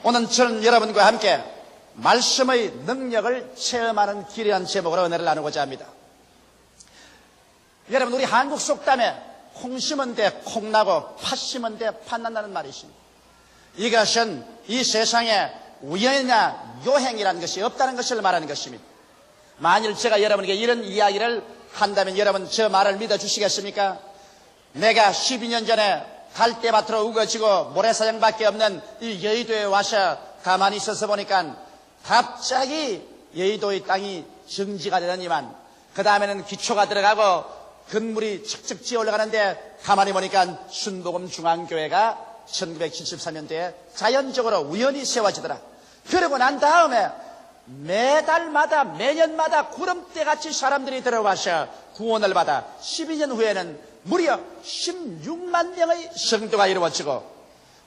오늘 저는 여러분과 함께 말씀의 능력을 체험하는 길이라는 제목으로 은혜를 나누고자 합니다. 여러분, 우리 한국 속담에 콩 심은 데 콩나고 팥 심은 데 팥 난다는 말이 있습니다. 이것은 이 세상에 우연이나 요행이라는 것이 없다는 것을 말하는 것입니다. 만일 제가 여러분에게 이런 이야기를 한다면 여러분 저 말을 믿어주시겠습니까? 내가 12년 전에 갈대밭으로 우거지고 모래사장밖에 없는 이 여의도에 와서 가만히 있어서 보니까 갑자기 여의도의 땅이 정지가 되더니만 그 다음에는 기초가 들어가고 건물이 척척 지어 올라가는데 가만히 보니까 순복음 중앙교회가 1973년도에 자연적으로 우연히 세워지더라. 그러고 난 다음에 매달마다 매년마다 구름대같이 사람들이 들어와서 구원을 받아 12년 후에는 무려 16만 명의 성도가 이루어지고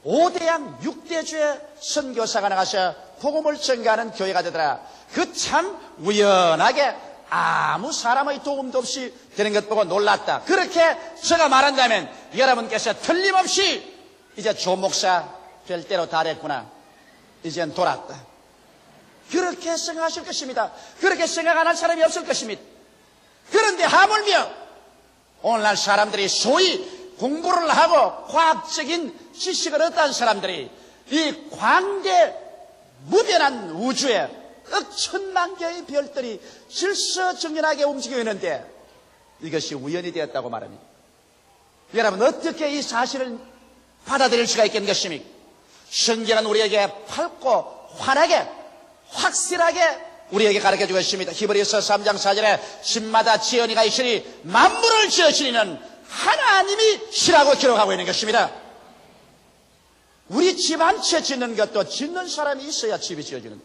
5대양 6대주의 선교사가 나가서 복음을 전가하는 교회가 되더라. 그 참 우연하게 아무 사람의 도움도 없이 되는 것 보고 놀랐다. 그렇게 제가 말한다면 여러분께서 틀림없이 이제 조목사 될 때로 달했구나, 이젠 돌았다, 그렇게 생각하실 것입니다. 그렇게 생각 안 할 사람이 없을 것입니다. 그런데 하물며 오늘날 사람들이 소위 공부를 하고 과학적인 지식을 얻은 사람들이 이 광대 무변한 우주에 억천만 개의 별들이 질서정연하게 움직여 있는데 이것이 우연이 되었다고 말합니다. 여러분, 어떻게 이 사실을 받아들일 수가 있겠는 것입니까? 성경은 우리에게 밝고 환하게 확실하게 우리에게 가르쳐주고 있습니다. 히브리서 3장 4절에 집마다 지연이가 있으니 만물을 지으시는 하나님이시라고 기록하고 있는 것입니다. 우리 집 한 채 짓는 것도 짓는 사람이 있어야 집이 지어지는데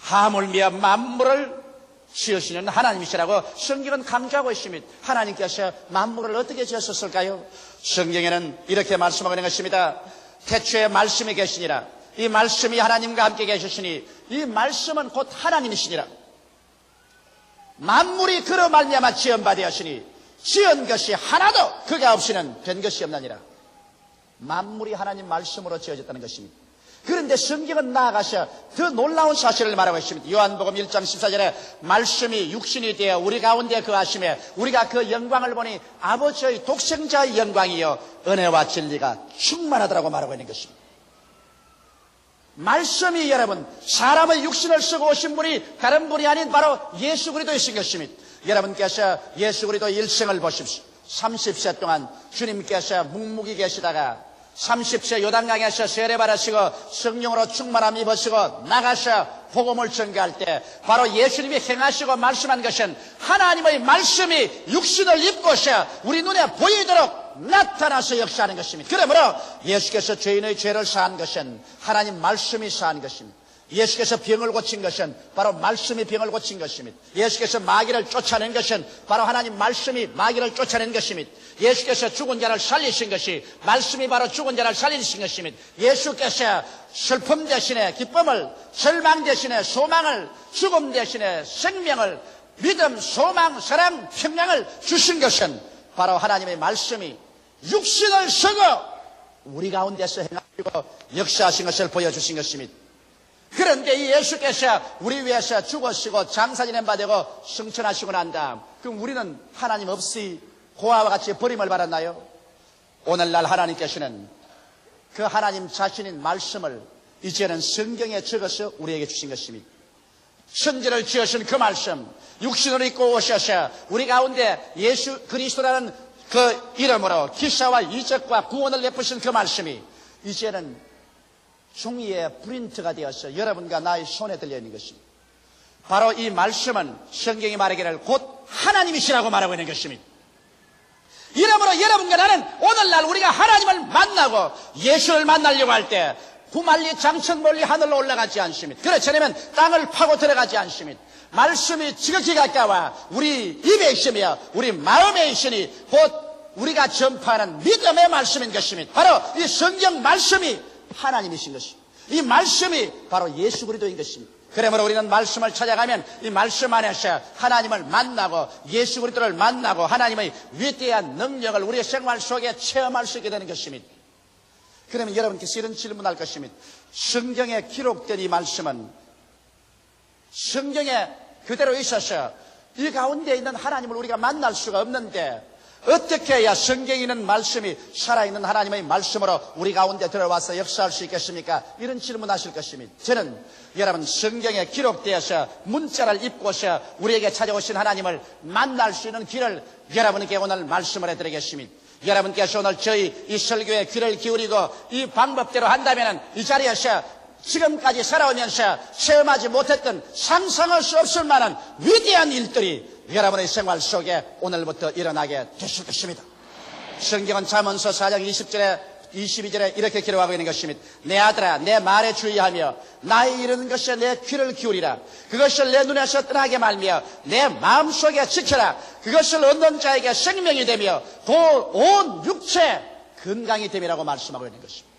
하물며 만물을 지으시는 하나님이시라고 성경은 강조하고 있습니다. 하나님께서 만물을 어떻게 지으셨을까요? 성경에는 이렇게 말씀하고 있는 것입니다. 태초에 말씀이 계시니라. 이 말씀이 하나님과 함께 계셨으니 이 말씀은 곧 하나님이시니라. 만물이 그로 말미암아 지은 바 되었으니 지은 것이 하나도 그가 없이는 된 것이 없나니라. 만물이 하나님 말씀으로 지어졌다는 것입니다. 그런데 성경은 나아가서 더 놀라운 사실을 말하고 있습니다. 요한복음 1장 14절에 말씀이 육신이 되어 우리 가운데 거하심에 우리가 그 영광을 보니 아버지의 독생자의 영광이요 은혜와 진리가 충만하더라고 말하고 있는 것입니다. 말씀이 여러분 사람의 육신을 쓰고 오신 분이 다른 분이 아닌 바로 예수 그리스도이신 것입니다. 여러분께서 예수 그리스도 일생을 보십시오. 30세 동안 주님께서 묵묵히 계시다가 30세 요단강에서 세례받으시고 성령으로 충만함 입으시고 나가서 복음을 전가할 때 바로 예수님이 행하시고 말씀한 것은 하나님의 말씀이 육신을 입고서 우리 눈에 보이도록 나타나서 역사하는 것입니다. 그러므로 예수께서 죄인의 죄를 사한 것은 하나님 말씀이 사한 것입니다. 예수께서 병을 고친 것은 바로 말씀이 병을 고친 것입니다. 예수께서 마귀를 쫓아낸 것은 바로 하나님 말씀이 마귀를 쫓아낸 것입니다. 예수께서 죽은 자를 살리신 것이 말씀이 바로 죽은 자를 살리신 것입니다. 예수께서 슬픔 대신에 기쁨을, 절망 대신에 소망을, 죽음 대신에 생명을, 믿음, 소망, 사랑, 평강을 주신 것은 바로 하나님의 말씀이 육신을 쓰고 우리 가운데서 행하시고 역사하신 것을 보여주신 것입니다. 그런데 이 예수께서 우리 위해서 죽으시고 장사 지낸 바 되고 승천하시고 난 다음 그럼 우리는 하나님 없이 고아와 같이 버림을 받았나요? 오늘날 하나님께서는 그 하나님 자신인 말씀을 이제는 성경에 적어서 우리에게 주신 것입니다. 천지를 지으신 그 말씀 육신을 입고 오셔서 우리 가운데 예수 그리스도라는 그 이름으로 기사와 이적과 구원을 베푸신 그 말씀이 이제는 종이에 프린트가 되어서 여러분과 나의 손에 들려있는 것입니다. 바로 이 말씀은 성경이 말하기를 곧 하나님이시라고 말하고 있는 것입니다. 이러므로 여러분과 나는 오늘날 우리가 하나님을 만나고 예수를 만나려고 할 때 구만리 장천 멀리 하늘로 올라가지 않습니다. 그렇지 않으면 땅을 파고 들어가지 않습니다. 말씀이 지극히 가까워 우리 입에 있으며 우리 마음에 있으니 곧 우리가 전파하는 믿음의 말씀인 것입니다. 바로 이 성경 말씀이 하나님이신 것입니다. 이 말씀이 바로 예수 그리스도인 것입니다. 그러므로 우리는 말씀을 찾아가면 이 말씀 안에서 하나님을 만나고 예수 그리스도를 만나고 하나님의 위대한 능력을 우리의 생활 속에 체험할 수 있게 되는 것입니다. 그러면 여러분께서 이런 질문할 것입니다. 성경에 기록된 이 말씀은 성경에 그대로 있어서 이 가운데 있는 하나님을 우리가 만날 수가 없는데 어떻게 해야 성경에 있는 말씀이 살아있는 하나님의 말씀으로 우리 가운데 들어와서 역사할 수 있겠습니까? 이런 질문하실 것입니다. 저는 여러분 성경에 기록되어서 문자를 입고서 우리에게 찾아오신 하나님을 만날 수 있는 길을 여러분께 오늘 말씀을 해드리겠습니다. 여러분께서 오늘 저희 이 설교에 귀를 기울이고 이 방법대로 한다면 이 자리에서 지금까지 살아오면서 체험하지 못했던 상상할 수 없을 만한 위대한 일들이 여러분의 생활 속에 오늘부터 일어나게 되실 것입니다. 성경은 잠언서 4장 20절에 22절에 이렇게 기록하고 있는 것입니다. 내 아들아 내 말에 주의하며 나의 이르는 것에 내 귀를 기울이라. 그것을 내 눈에서 떠나게 말며 내 마음속에 지켜라. 그것을 얻는 자에게 생명이 되며 온 육체 건강이 됨이라고 말씀하고 있는 것입니다.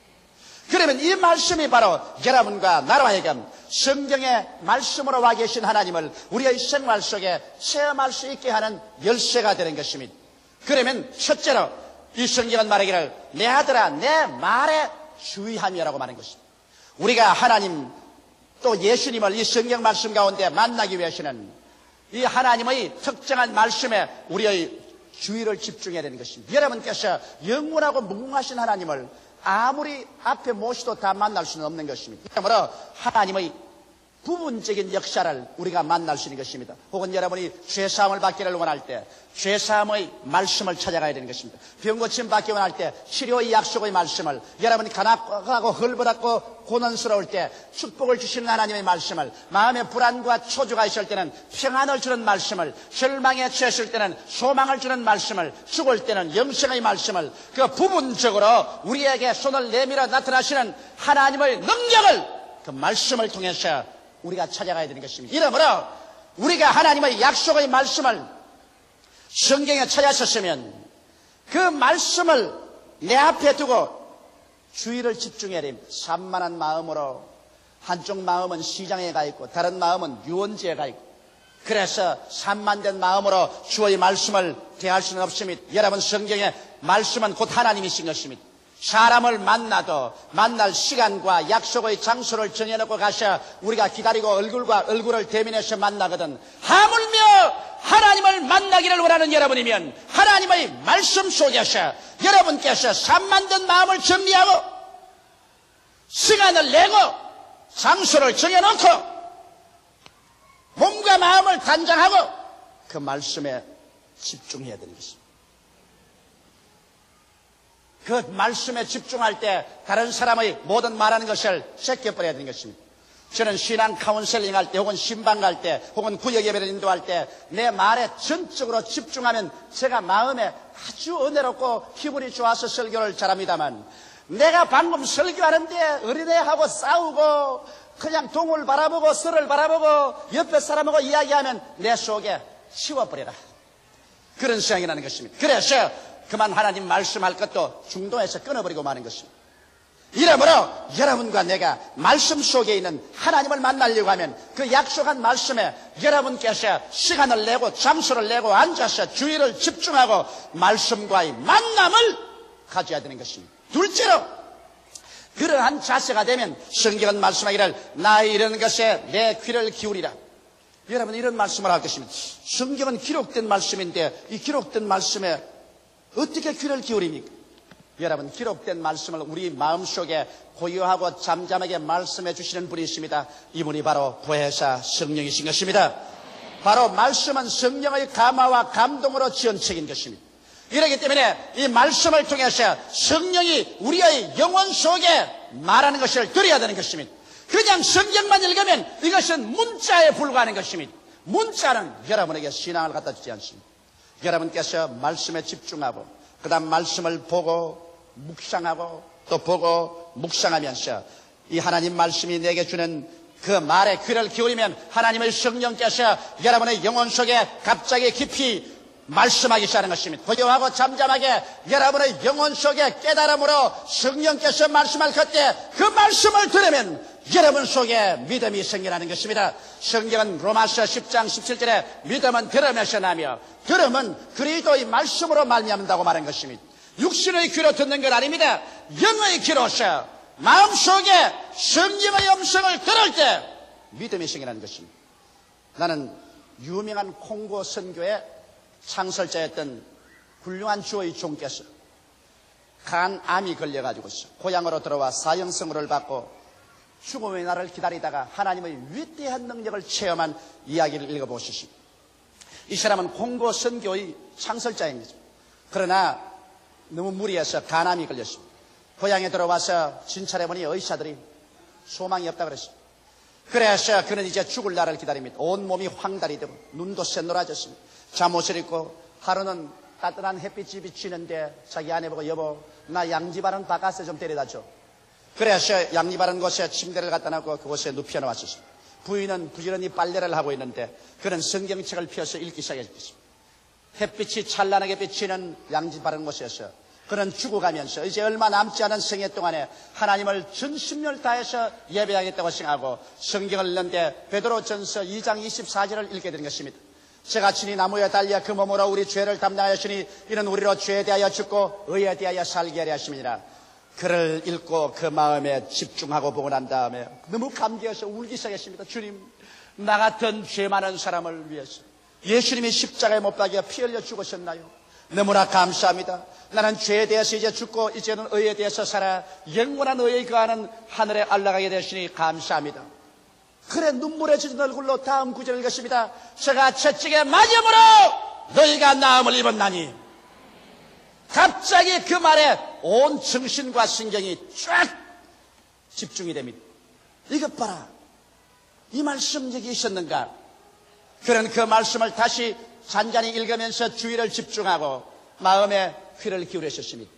그러면 이 말씀이 바로 여러분과 나로 하여금 성경의 말씀으로 와 계신 하나님을 우리의 생활 속에 체험할 수 있게 하는 열쇠가 되는 것입니다. 그러면 첫째로 이 성경은 말하기를 내 아들아 내 말에 주의하며라고 말하는 것입니다. 우리가 하나님 또 예수님을 이 성경 말씀 가운데 만나기 위해서는 이 하나님의 특정한 말씀에 우리의 주의를 집중해야 되는 것입니다. 여러분께서 영원하고 무궁하신 하나님을 아무리 앞에 모시도 다 만날 수는 없는 것입니다. 그러므로 하나님의 부분적인 역사를 우리가 만날 수 있는 것입니다. 혹은 여러분이 죄사함을 받기를 원할 때 죄사함의 말씀을 찾아가야 되는 것입니다. 병고침 받기 원할 때 치료의 약속의 말씀을, 여러분이 가난하고 헐벗고 고난스러울 때 축복을 주시는 하나님의 말씀을, 마음의 불안과 초조가 있을 때는 평안을 주는 말씀을, 절망에 처했을 때는 소망을 주는 말씀을, 죽을 때는 영생의 말씀을, 그 부분적으로 우리에게 손을 내밀어 나타나시는 하나님의 능력을 그 말씀을 통해서 우리가 찾아가야 되는 것입니다. 이러므로 우리가 하나님의 약속의 말씀을 성경에 찾았었으면 그 말씀을 내 앞에 두고 주의를 집중해야 됩니다. 산만한 마음으로, 한쪽 마음은 시장에 가 있고 다른 마음은 유원지에 가 있고, 그래서 산만된 마음으로 주의 말씀을 대할 수는 없습니다. 여러분 성경의 말씀은 곧 하나님이신 것입니다. 사람을 만나도 만날 시간과 약속의 장소를 정해놓고 가셔 우리가 기다리고 얼굴과 얼굴을 대면해서 만나거든, 하물며 하나님을 만나기를 원하는 여러분이면 하나님의 말씀 속에서 여러분께서 산만된 마음을 정리하고 시간을 내고 장소를 정해놓고 몸과 마음을 단장하고 그 말씀에 집중해야 되는 것입니다. 그 말씀에 집중할 때 다른 사람의 모든 말하는 것을 제껴버려야 되는 것입니다. 저는 신앙 카운셀링 할 때 혹은 신방 갈 때 혹은 구역 예배를 인도할 때 내 말에 전적으로 집중하면 제가 마음에 아주 은혜롭고 기분이 좋아서 설교를 잘합니다만, 내가 방금 설교하는데 어린애하고 싸우고 그냥 동을 바라보고 서를 바라보고 옆에 사람하고 이야기하면 내 속에 치워버려라, 그런 생각이 나는 것입니다. 그래서 그만 하나님 말씀할 것도 중도에서 끊어버리고 마는 것입니다. 이러므로 여러분과 내가 말씀 속에 있는 하나님을 만나려고 하면 그 약속한 말씀에 여러분께서 시간을 내고 장소를 내고 앉아서 주의를 집중하고 말씀과의 만남을 가져야 되는 것입니다. 둘째로 그러한 자세가 되면 성경은 말씀하기를 나의 이르는 것에 내 귀를 기울이라. 여러분 이런 말씀을 할 것입니다. 성경은 기록된 말씀인데 이 기록된 말씀에 어떻게 귀를 기울입니까? 여러분 기록된 말씀을 우리 마음속에 고요하고 잠잠하게 말씀해 주시는 분이 있습니다. 이분이 바로 보혜사 성령이신 것입니다. 바로 말씀은 성령의 감화와 감동으로 지은 책인 것입니다. 이렇기 때문에 이 말씀을 통해서 성령이 우리의 영혼 속에 말하는 것을 들어야 되는 것입니다. 그냥 성경만 읽으면 이것은 문자에 불과하는 것입니다. 문자는 여러분에게 신앙을 갖다 주지 않습니다. 여러분께서 말씀에 집중하고 그 다음 말씀을 보고 묵상하고 또 보고 묵상하면서 이 하나님 말씀이 내게 주는 그 말에 귀를 기울이면 하나님의 성령께서 여러분의 영혼 속에 갑자기 깊이 말씀하기 시작하는 것입니다. 고요하고 잠잠하게 여러분의 영혼 속에 깨달음으로 성령께서 말씀할 그때 그 말씀을 들으면 여러분 속에 믿음이 생겨나는 것입니다. 성경은 로마서 10장 17절에 믿음은 들음에서 나며 들음은 그리스도의 말씀으로 말미암는다고 말한 것입니다. 육신의 귀로 듣는 건 아닙니다. 영의 귀로서 마음속에 성경의 음성을 들을 때 믿음이 생기는 것입니다. 나는 유명한 콩고 선교의 창설자였던 훌륭한 주의 종께서 간암이 걸려가지고서 고향으로 들어와 사형선고를 받고 죽음의 날을 기다리다가 하나님의 위대한 능력을 체험한 이야기를 읽어보십시오. 이 사람은 콩고 선교의 창설자입니다. 그러나 너무 무리해서 간암이 걸렸습니다. 고향에 들어와서 진찰해보니 의사들이 소망이 없다 그랬습니다. 그래서 그는 이제 죽을 날을 기다립니다. 온몸이 황달이 되고 눈도 샛노라졌습니다. 잠옷을 입고 하루는 따뜻한 햇빛이 비치는데 자기 아내 보고 여보 나 양지바른 바깥에 좀 데려다줘. 그래서 양지바른 곳에 침대를 갖다 놔고 그곳에 눕혀놓았습니다. 부인은 부지런히 빨래를 하고 있는데 그는 성경책을 펴서 읽기 시작했습니다. 햇빛이 찬란하게 비치는 양지바른 곳에서 그는 죽어가면서 이제 얼마 남지 않은 생애 동안에 하나님을 전심을 다해서 예배하겠다고 생각하고 성경을 읽는데 베드로전서 2장 24절을 읽게 된 것입니다. 제가 친히 나무에 달려 그 몸으로 우리 죄를 담당하였으니 이는 우리로 죄에 대하여 죽고 의에 대하여 살게 하려 하심이니라. 그를 읽고 그 마음에 집중하고 보고 난 다음에 너무 감개해서 울기 시작했습니다. 주님, 나 같은 죄 많은 사람을 위해서 예수님이 십자가에 못 박여 피 흘려 죽으셨나요? 너무나 감사합니다. 나는 죄에 대해서 이제 죽고 이제는 의에 대해서 살아 영원한 의에 거하는 하늘에 올라가게 되시니 감사합니다. 그래 눈물에 젖은 얼굴로 다음 구절을 읽었습니다. 제가 채찍에 맞음으로 너희가 나음을 입었나니. 갑자기 그 말에 온 정신과 신경이 쫙 집중이 됩니다. 이것 봐라. 이 말씀 여기 있었는가? 그는 그 말씀을 다시 잔잔히 읽으면서 주의를 집중하고 마음에 귀를 기울이셨습니다.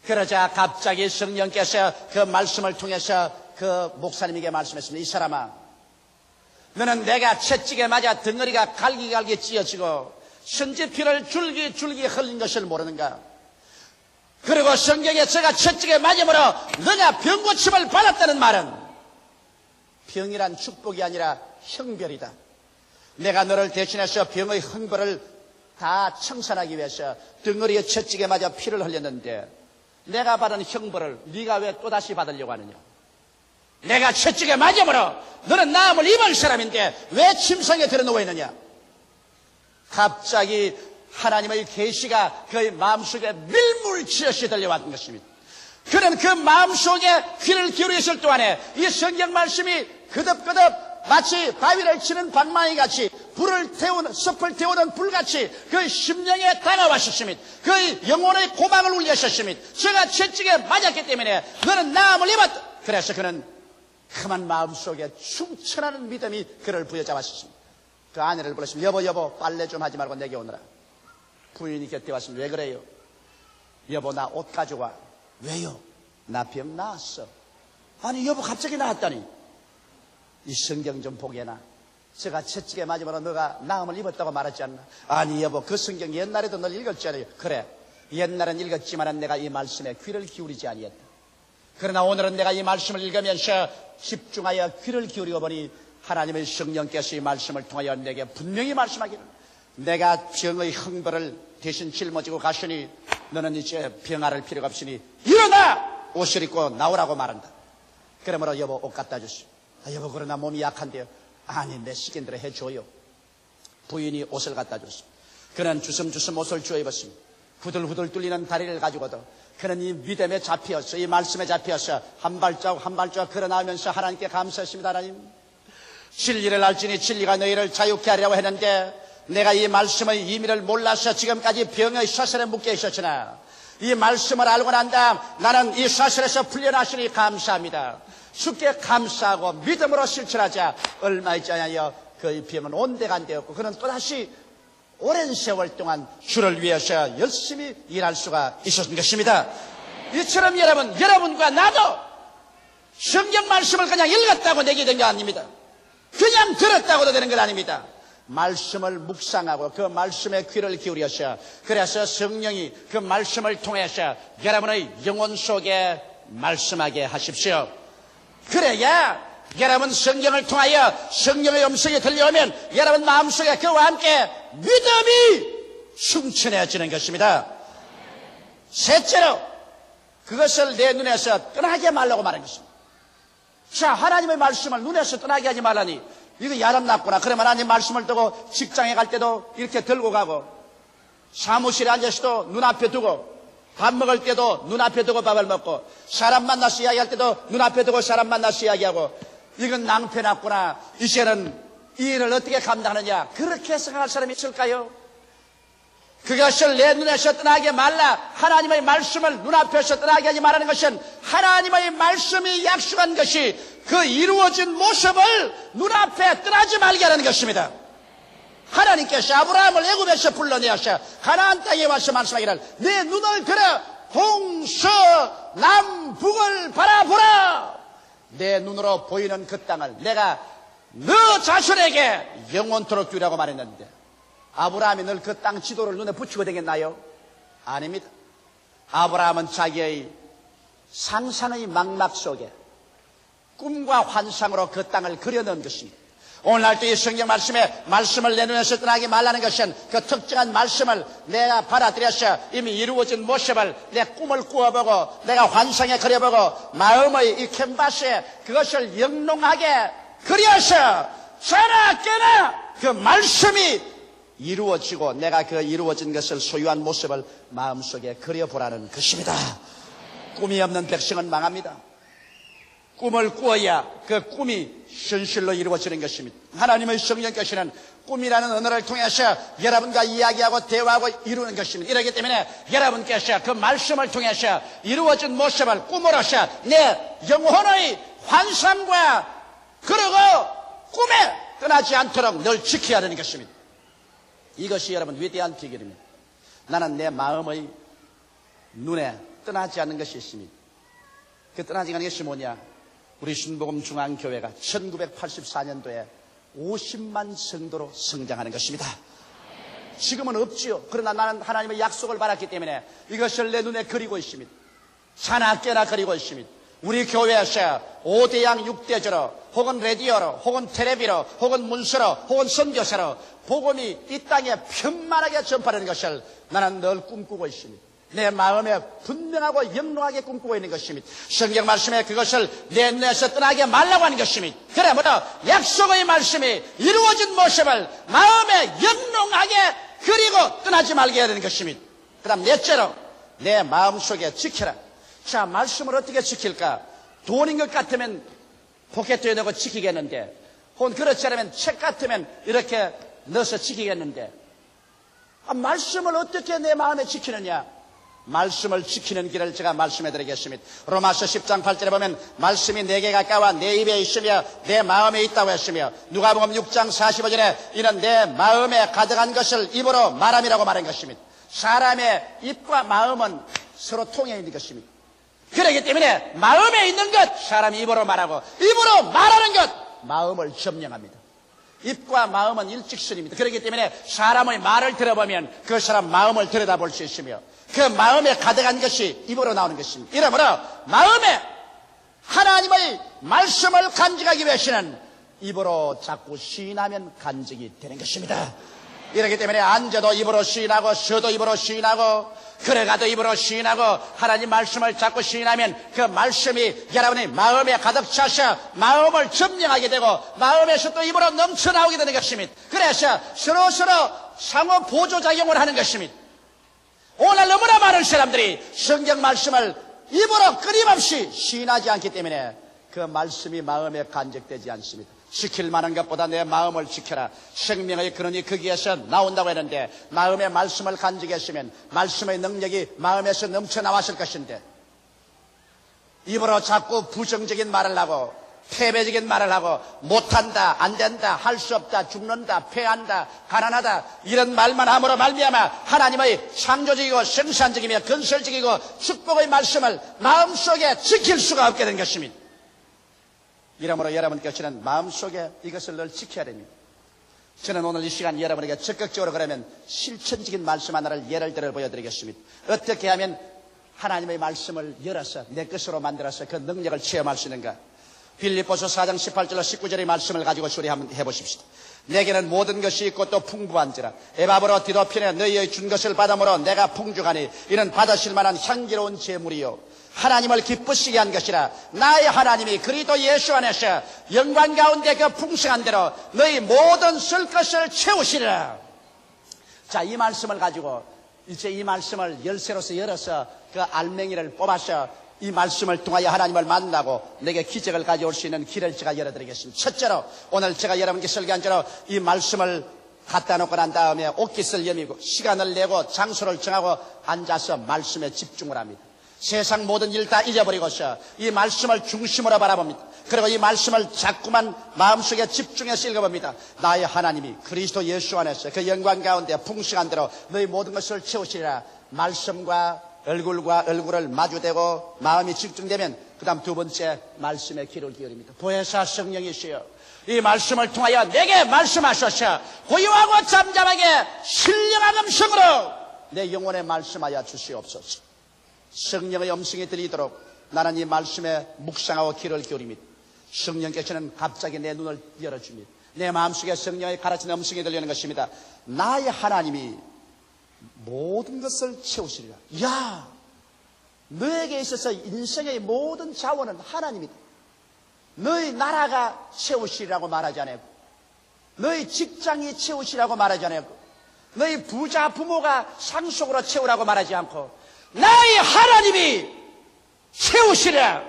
그러자 갑자기 성령께서 그 말씀을 통해서 그 목사님에게 말씀했습니다. 이 사람아, 너는 내가 채찍에 맞아 덩어리가 갈기갈기 찢어지고 선지피를 줄기 흘린 것을 모르는가? 그리고 성경에 제가 채찍에 맞음으로 너가 병고침을 받았다는 말은 병이란 축복이 아니라 형벌이다. 내가 너를 대신해서 병의 형벌을 다 청산하기 위해서 덩어리에 채찍에 맞아 피를 흘렸는데 내가 받은 형벌을 네가 왜 또다시 받으려고 하느냐? 내가 채찍에 맞음으로 너는 나음을 입을 사람인데 왜 침상에 들어 누워 있느냐? 갑자기 하나님의 계시가 그의 마음속에 밀물치듯이 들려왔던 것입니다. 그는 그 마음속에 귀를 기울였을 동안에 이 성경 말씀이 그득그득 마치 바위를 치는 방망이 같이 숲을 태우는 불같이 그 심령에 다가왔었습니다. 그 영혼의 고막을 울렸었습니다. 제가 채찍에 맞았기 때문에 너는 나음을 입었다. 그래서 그는 그만 마음속에 충천하는 믿음이 그를 부여잡았습니다. 그 아내를 불렀습니다. 여보 빨래 좀 하지 말고 내게 오너라. 부인이 곁에 왔습니다. 왜 그래요? 여보 나 옷 가져와. 왜요? 나 병 나았어. 아니 여보 갑자기 나았다니. 이 성경 좀 보게나. 제가 채찍에 맞으면 너가 나음을 입었다고 말하지 않나? 아니 여보 그 성경 옛날에도 널 읽었잖아요. 그래 옛날엔 읽었지만 내가 이 말씀에 귀를 기울이지 아니했다. 그러나 오늘은 내가 이 말씀을 읽으면서 집중하여 귀를 기울이고 보니 하나님의 성령께서 이 말씀을 통하여 내게 분명히 말씀하기를 내가 병의 형벌을 대신 짊어지고 가시니 너는 이제 병 앓을 필요가 없으니 일어나! 옷을 입고 나오라고 말한다. 그러므로 여보 옷 갖다 주시오. 여보 그러나 몸이 약한데요. 아니 내 시킨 대로 해줘요. 부인이 옷을 갖다 줬습니다. 그는 주섬주섬 옷을 주워 입었습니다. 후들후들 뚫리는 다리를 가지고도 그는 이 믿음에 잡혀서 이 말씀에 잡혀서 한 발자국 한 발자국 걸어나오면서 하나님께 감사했습니다. 하나님 진리를 알지니 진리가 너희를 자유케 하려고 했는데 내가 이 말씀의 의미를 몰라서 지금까지 병의 쇠설에 묶여 있었으나 이 말씀을 알고 난 다음 나는 이 쇠설에서 풀려나시니 감사합니다. 주께 감사하고 믿음으로 실천하자 얼마 있지 않아요. 그 병은 온데간데였고 그는 또다시 오랜 세월 동안 주를 위해서 열심히 일할 수가 있었던 것입니다. 이처럼 여러분과 나도 성경 말씀을 그냥 읽었다고 내게 된 게 아닙니다. 그냥 들었다고도 되는 건 아닙니다. 말씀을 묵상하고 그 말씀에 귀를 기울여서 그래서 성령이 그 말씀을 통해서 여러분의 영혼 속에 말씀하게 하십시오. 그래야 여러분 성경을 통하여 성령의 음성이 들려오면 여러분 마음속에 그와 함께 믿음이 충천해지는 것입니다. 셋째로 그것을 내 눈에서 떠나게 말라고 말한 것입니다. 자, 하나님의 말씀을 눈에서 떠나게 하지 말라니 이거 야단났구나. 그러면 하나님 말씀을 두고 직장에 갈 때도 이렇게 들고 가고, 사무실에 앉아서도 눈앞에 두고, 밥 먹을 때도 눈앞에 두고 밥을 먹고, 사람 만나서 이야기할 때도 눈앞에 두고 사람 만나서 이야기하고, 이건 낭패났구나. 이제는 이 일을 어떻게 감당하느냐. 그렇게 생각할 사람이 있을까요? 그것을 내 눈에서 떠나게 말라. 하나님의 말씀을 눈앞에서 떠나게 하지 말라는 것은 하나님의 말씀이 약속한 것이 그 이루어진 모습을 눈앞에 떠나지 말게 하는 것입니다. 하나님께서 아브라함을 애굽에서 불러내어서 가나안 땅에 와서 말씀하기를 내 눈을 들어 동서남북을 바라보라. 내 눈으로 보이는 그 땅을 내가 너 자손에게 영원토록 주라고 말했는데, 아브라함이 늘 그 땅 지도를 눈에 붙이고 다녔나요? 아닙니다. 아브라함은 자기의 상상의 망막 속에 꿈과 환상으로 그 땅을 그려놓은 것입니다. 오늘날도 이 성경 말씀을 내 눈에서 떠나게 말라는 것은 그 특정한 말씀을 내가 받아들여서 이미 이루어진 모습을 내 꿈을 꾸어보고 내가 환상에 그려보고 마음의 이 캔버스에 그것을 영롱하게 그려서 자나 깨나 그 말씀이 이루어지고 내가 그 이루어진 것을 소유한 모습을 마음속에 그려보라는 것입니다. 꿈이 없는 백성은 망합니다. 꿈을 꾸어야 그 꿈이 현실로 이루어지는 것입니다. 하나님의 성령께서는 꿈이라는 언어를 통해서 여러분과 이야기하고 대화하고 이루는 것입니다. 이렇기 때문에 여러분께서 그 말씀을 통해서 이루어진 모습을 꿈으로서 내 영혼의 환상과 그리고 꿈에 떠나지 않도록 늘 지켜야 하는 것입니다. 이것이 여러분 위대한 비결입니다. 나는 내 마음의 눈에 떠나지 않는 것이 있습니다. 그 떠나지 않는 것이 뭐냐? 우리 신복음 중앙교회가 1984년도에 50만 성도로 성장하는 것입니다. 지금은 없지요. 그러나 나는 하나님의 약속을 받았기 때문에 이것을 내 눈에 그리고 있습니다. 자나 깨나 그리고 있습니다. 우리 교회에서 5대양 6대조로 혹은 라디오로 혹은 텔레비로 혹은 문서로 혹은 선교사로 복음이 이 땅에 편만하게 전파되는 것을 나는 늘 꿈꾸고 있습니다. 내 마음에 분명하고 영롱하게 꿈꾸고 있는 것입니다. 성경 말씀에 그것을 내 눈에서 떠나게 말라고 하는 것입니다. 그러므로 약속의 말씀이 이루어진 모습을 마음에 영롱하게 그리고 떠나지 말게 해야 되는 것입니다. 그 다음 넷째로 내 마음속에 지켜라. 자, 말씀을 어떻게 지킬까? 돈인 것 같으면 포켓에 넣고 지키겠는데, 혹은 그렇지 않으면 책 같으면 이렇게 넣어서 지키겠는데, 말씀을 어떻게 내 마음에 지키느냐? 말씀을 지키는 길을 제가 말씀해 드리겠습니다. 로마서 10장 8절에 보면 말씀이 내게 가까워 내 입에 있으며 내 마음에 있다고 했으며, 누가복음 6장 45절에 이는 내 마음에 가득한 것을 입으로 말함이라고 말한 것입니다. 사람의 입과 마음은 서로 통해 있는 것입니다. 그렇기 때문에 마음에 있는 것 사람이 입으로 말하고 입으로 말하는 것 마음을 점령합니다. 입과 마음은 일직선입니다. 그렇기 때문에 사람의 말을 들어보면 그 사람 마음을 들여다볼 수 있으며 그 마음에 가득한 것이 입으로 나오는 것입니다. 이러므로 마음에 하나님의 말씀을 간직하기 위해서는 입으로 자꾸 시인하면 간직이 되는 것입니다. 이렇기 때문에 앉아도 입으로 시인하고 서도 입으로 시인하고 걸어가도 입으로 시인하고 하나님 말씀을 자꾸 시인하면 그 말씀이 여러분의 마음에 가득 차서 마음을 점령하게 되고 마음에서 또 입으로 넘쳐나오게 되는 것입니다. 그래서 서로서로 상호 보조작용을 하는 것입니다. 오늘 너무나 많은 사람들이 성경 말씀을 입으로 끊임없이 시인하지 않기 때문에 그 말씀이 마음에 간직되지 않습니다. 지킬 만한 것보다 내 마음을 지켜라. 생명의 근원이 거기에서 나온다고 했는데 마음의 말씀을 간직했으면 말씀의 능력이 마음에서 넘쳐나왔을 것인데 입으로 자꾸 부정적인 말을 하고 패배적인 말을 하고 못한다, 안된다, 할 수 없다, 죽는다, 패한다, 가난하다 이런 말만 함으로 말미암아 하나님의 창조적이고 생산적이며 건설적이고 축복의 말씀을 마음속에 지킬 수가 없게 된 것입니다. 이러므로 여러분께서는 마음속에 이것을 늘 지켜야 됩니다. 저는 오늘 이 시간 여러분에게 적극적으로 그러면 실천적인 말씀 하나를 예를 들어 보여드리겠습니다. 어떻게 하면 하나님의 말씀을 열어서 내 것으로 만들어서 그 능력을 체험할 수 있는가? 빌립보서 4장 18절로 19절의 말씀을 가지고 수리한번 해보십시다. 내게는 모든 것이 있고 또 풍부한지라 에바브로 디도핀에 너희의 준 것을 받음으로 내가 풍족하니 이는 받으실 만한 향기로운 제물이요 하나님을 기쁘시게 한 것이라. 나의 하나님이 그리스도 예수 안에서 영광 가운데 그 풍성한 대로 너희 모든 쓸 것을 채우시리라. 자, 이 말씀을 가지고 이제 이 말씀을 열쇠로서 열어서 그 알맹이를 뽑아서 이 말씀을 통하여 하나님을 만나고 내게 기적을 가져올 수 있는 길을 제가 열어드리겠습니다. 첫째로 오늘 제가 여러분께 설교한 대로 이 말씀을 갖다 놓고 난 다음에 옷깃을 여미고 시간을 내고 장소를 정하고 앉아서 말씀에 집중을 합니다. 세상 모든 일 다 잊어버리고서 이 말씀을 중심으로 바라봅니다. 그리고 이 말씀을 자꾸만 마음속에 집중해서 읽어봅니다. 나의 하나님이 그리스도 예수 안에서 그 영광 가운데 풍성한 대로 너희 모든 것을 채우시리라. 말씀과 얼굴을 마주대고 마음이 집중되면 그 다음 두 번째 말씀에 귀를 기울입니다. 보혜사 성령이시여 이 말씀을 통하여 내게 말씀하소서. 고요하고 잠잠하게 신령한 음성으로 내 영혼에 말씀하여 주시옵소서. 성령의 음성이 들리도록 나는 이 말씀에 묵상하고 귀를 기울입니다. 성령께서는 갑자기 내 눈을 열어줍니다. 내 마음속에 성령의 가르치는 음성이 들리는 것입니다. 나의 하나님이 모든 것을 채우시리라. 야, 너에게 있어서 인생의 모든 자원은 하나님이다. 너희 나라가 채우시리라고 말하지 않고, 너희 직장이 채우시라고 말하지 않고, 너희 부자 부모가 상속으로 채우라고 말하지 않고 나의 하나님이 채우시라.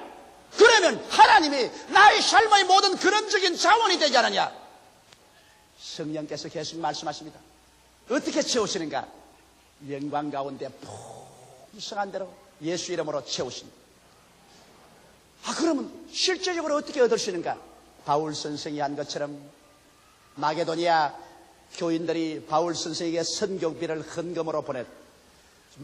그러면 하나님이 나의 삶의 모든 근원적인 자원이 되지 않느냐. 성령께서 계속 말씀하십니다. 어떻게 채우시는가? 영광 가운데 풍성한 대로 예수 이름으로 채우십니다. 그러면 실제적으로 어떻게 얻을 수 있는가? 바울 선생이 한 것처럼 마게도니아 교인들이 바울 선생에게 선교비를 헌금으로 보냈고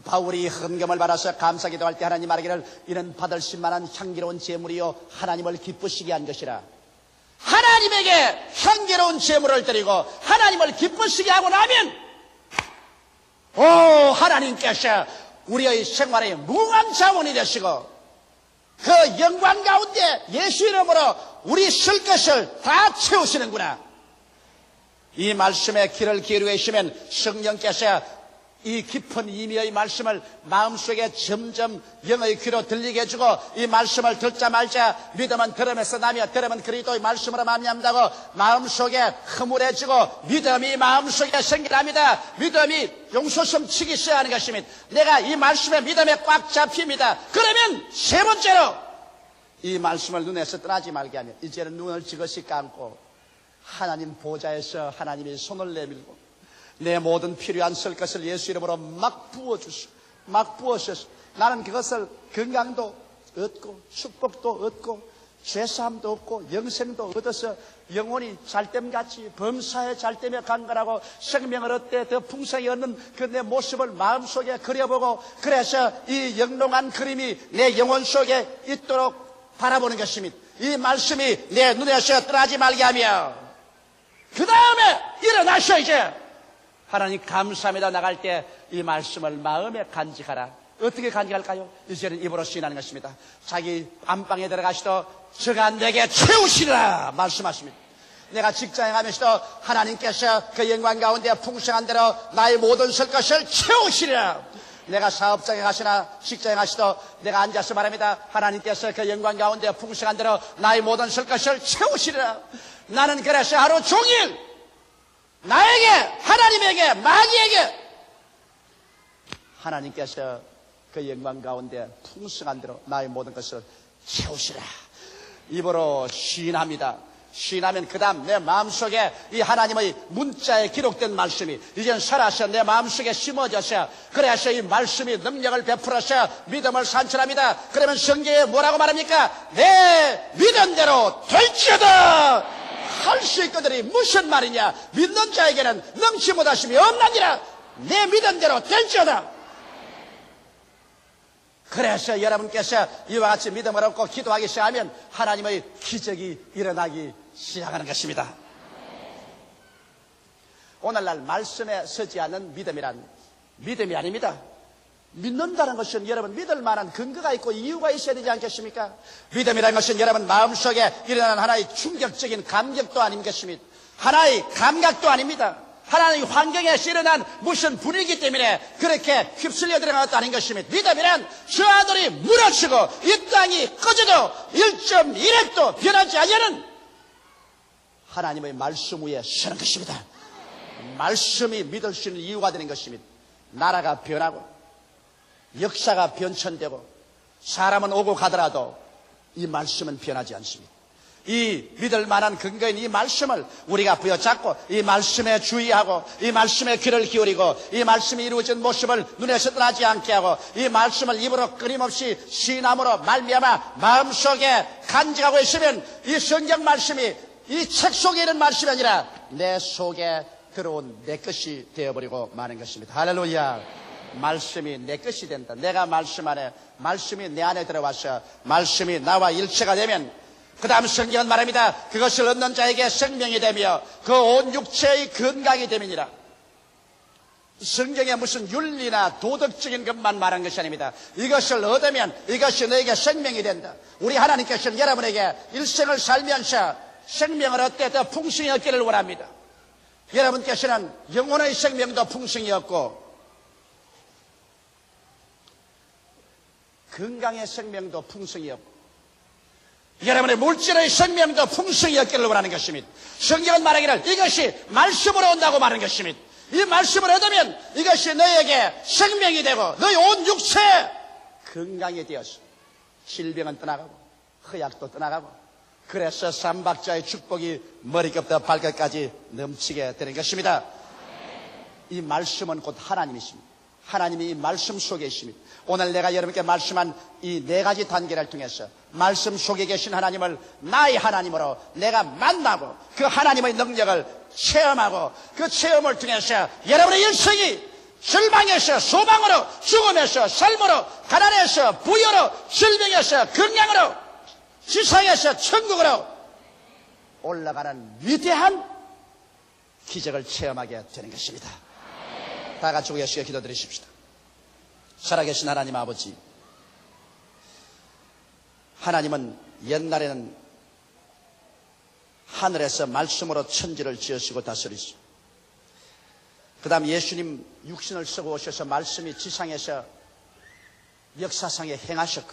바울이 헌금을 받아서 감사기도할 때 하나님 말하기를 이는 받을 만한 향기로운 제물이요 하나님을 기쁘시게 한 것이라. 하나님에게 향기로운 제물을 드리고 하나님을 기쁘시게 하고 나면 하나님께서 우리의 생활에 무한 자원이 되시고 그 영광 가운데 예수 이름으로 우리 쓸 것을 다 채우시는구나. 이 말씀에 귀를 기울이고 계시면 성령께서 이 깊은 의미의 말씀을 마음속에 점점 영의 귀로 들리게 해주고 이 말씀을 듣자 말자 믿음은 들음에서 나며 들음은 그리스도의 말씀으로 말미암다고 마음속에 흐물해지고 믿음이 마음속에 생기랍니다. 믿음이 용솟음 치기 시작하는 것입니다. 내가 이 말씀에 믿음에 꽉 잡힙니다. 그러면 세 번째로 이 말씀을 눈에서 떠나지 말게 하며 이제는 눈을 지그시 감고 하나님 보좌에서 하나님이 손을 내밀고 내 모든 필요한 쓸 것을 예수 이름으로 막 부어주시고 막 부어주셔서 나는 그것을 건강도 얻고 축복도 얻고 죄사함도 얻고 영생도 얻어서 영혼이 잘됨같이 범사에 잘됨에 강건하고 생명을 얻되 더 풍성히 얻는 그 내 모습을 마음속에 그려보고 그래서 이 영롱한 그림이 내 영혼 속에 있도록 바라보는 것입니다. 이 말씀이 내 눈에서 떠나지 말게 하며 그 다음에 일어나셔. 이제 하나님 감사합니다 나갈 때 이 말씀을 마음에 간직하라. 어떻게 간직할까요? 이제는 입으로 시인하는 것입니다. 자기 안방에 들어가시도 저가 내게 채우시라 말씀하십니다. 내가 직장에 가면서도 하나님께서 그 영광 가운데 풍성한 대로 나의 모든 쓸 것을 채우시라. 내가 사업장에 가시나 직장에 가시도 내가 앉아서 말합니다. 하나님께서 그 영광 가운데 풍성한 대로 나의 모든 쓸 것을 채우시라. 나는 그래서 하루 종일 나에게 하나님에게 마귀에게 하나님께서 그 영광 가운데 풍성한 대로 나의 모든 것을 채우시라. 입으로 시인합니다. 시인하면 그 다음 내 마음속에 이 하나님의 문자에 기록된 말씀이 이젠 살아서 내 마음속에 심어져서 그래서 이 말씀이 능력을 베풀어서 믿음을 산출합니다. 그러면 성경에 뭐라고 말합니까? 내 믿음대로 될지어다 할 수 있거든이 무슨 말이냐? 믿는 자에게는 능치 못하심이 없느니라. 내 믿음대로 될지어다. 그래서 여러분께서 이와 같이 믿음을 얻고 기도하기 시작하면 하나님의 기적이 일어나기 시작하는 것입니다. 오늘날 말씀에 서지 않는 믿음이란 믿음이 아닙니다. 믿는다는 것은 여러분 믿을 만한 근거가 있고 이유가 있어야 되지 않겠습니까? 믿음이라는 것은 여러분 마음속에 일어나는 하나의 충격적인 감격도 아니겠습니까? 하나의 감각도 아닙니다. 하나의 환경에서 일어난 무슨 분위기 때문에 그렇게 휩쓸려 들어간 것도 아닌 것입니다. 믿음이란 저 하늘이 무너지고 이 땅이 꺼져도 1.1획도 변하지 않는 하나님의 말씀 위에 서는 것입니다. 말씀이 믿을 수 있는 이유가 되는 것입니다. 나라가 변하고 역사가 변천되고 사람은 오고 가더라도 이 말씀은 변하지 않습니다. 이 믿을 만한 근거인 이 말씀을 우리가 부여잡고 이 말씀에 주의하고 이 말씀에 귀를 기울이고 이 말씀이 이루어진 모습을 눈에서 떠나지 않게 하고 이 말씀을 입으로 끊임없이 시인함으로 말미암아 마음속에 간직하고 있으면 이 성경 말씀이 이 책 속에 있는 말씀이 아니라 내 속에 들어온 내 것이 되어버리고 마는 것입니다. 할렐루야. 말씀이 내 것이 된다. 내가 말씀 안에, 말씀이 내 안에 들어와서 말씀이 나와 일체가 되면 그 다음 성경은 말합니다. 그것을 얻는 자에게 생명이 되며 그 온 육체의 건강이 됨이니라. 성경에 무슨 윤리나 도덕적인 것만 말한 것이 아닙니다. 이것을 얻으면 이것이 너에게 생명이 된다. 우리 하나님께서는 여러분에게 일생을 살면서 생명을 얻되 더 풍성히 얻기를 원합니다. 여러분께서는 영혼의 생명도 풍성히 얻고 건강의 생명도 풍성히 얻고 여러분의 물질의 생명도 풍성히 얻기를 원하는 것입니다. 성경은 말하기를 이것이 말씀으로 온다고 말하는 것입니다. 이 말씀을 얻으면 이것이 너에게 생명이 되고 너의 온 육체 건강이 되어서 질병은 떠나가고 허약도 떠나가고 그래서 삼박자의 축복이 머리끝부터 발끝까지 넘치게 되는 것입니다. 이 말씀은 곧 하나님이십니다. 하나님이 이 말씀 속에 있습니다. 오늘 내가 여러분께 말씀한 이 4가지 단계를 통해서 말씀 속에 계신 하나님을 나의 하나님으로 내가 만나고 그 하나님의 능력을 체험하고 그 체험을 통해서 여러분의 인생이 절망에서 소망으로, 죽음에서 삶으로, 가난에서 부여로, 질병에서 건강으로, 지상에서 천국으로 올라가는 위대한 기적을 체험하게 되는 것입니다. 다 같이 우리 예수께 기도드리십시다. 살아계신 하나님 아버지, 하나님은 옛날에는 하늘에서 말씀으로 천지를 지으시고 다스리시고 그 다음 예수님 육신을 쓰고 오셔서 말씀이 지상에서 역사상에 행하셨고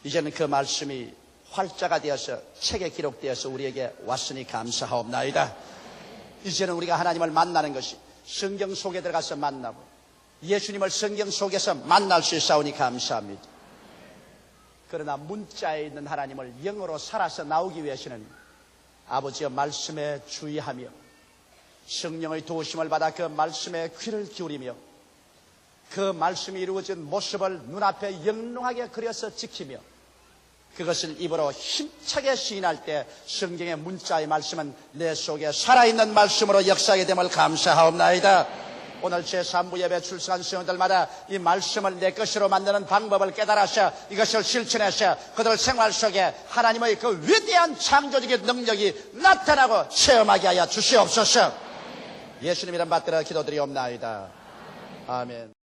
이제는 그 말씀이 활자가 되어서 책에 기록되어서 우리에게 왔으니 감사하옵나이다. 이제는 우리가 하나님을 만나는 것이 성경 속에 들어가서 만나고 예수님을 성경 속에서 만날 수 있사오니 감사합니다. 그러나 문자에 있는 하나님을 영으로 살아서 나오기 위해서는 아버지의 말씀에 주의하며 성령의 도우심을 받아 그 말씀에 귀를 기울이며 그 말씀이 이루어진 모습을 눈앞에 영롱하게 그려서 지키며 그것을 입으로 힘차게 시인할 때 성경의 문자의 말씀은 내 속에 살아있는 말씀으로 역사하게 됨을 감사하옵나이다. 오늘 제3부 예배 출석한 성도들마다 이 말씀을 내 것으로 만드는 방법을 깨달아서 이것을 실천해서 그들 생활 속에 하나님의 그 위대한 창조적인 능력이 나타나고 체험하게 하여 주시옵소서. 예수님 이름 받들어 기도드리옵나이다. 아멘.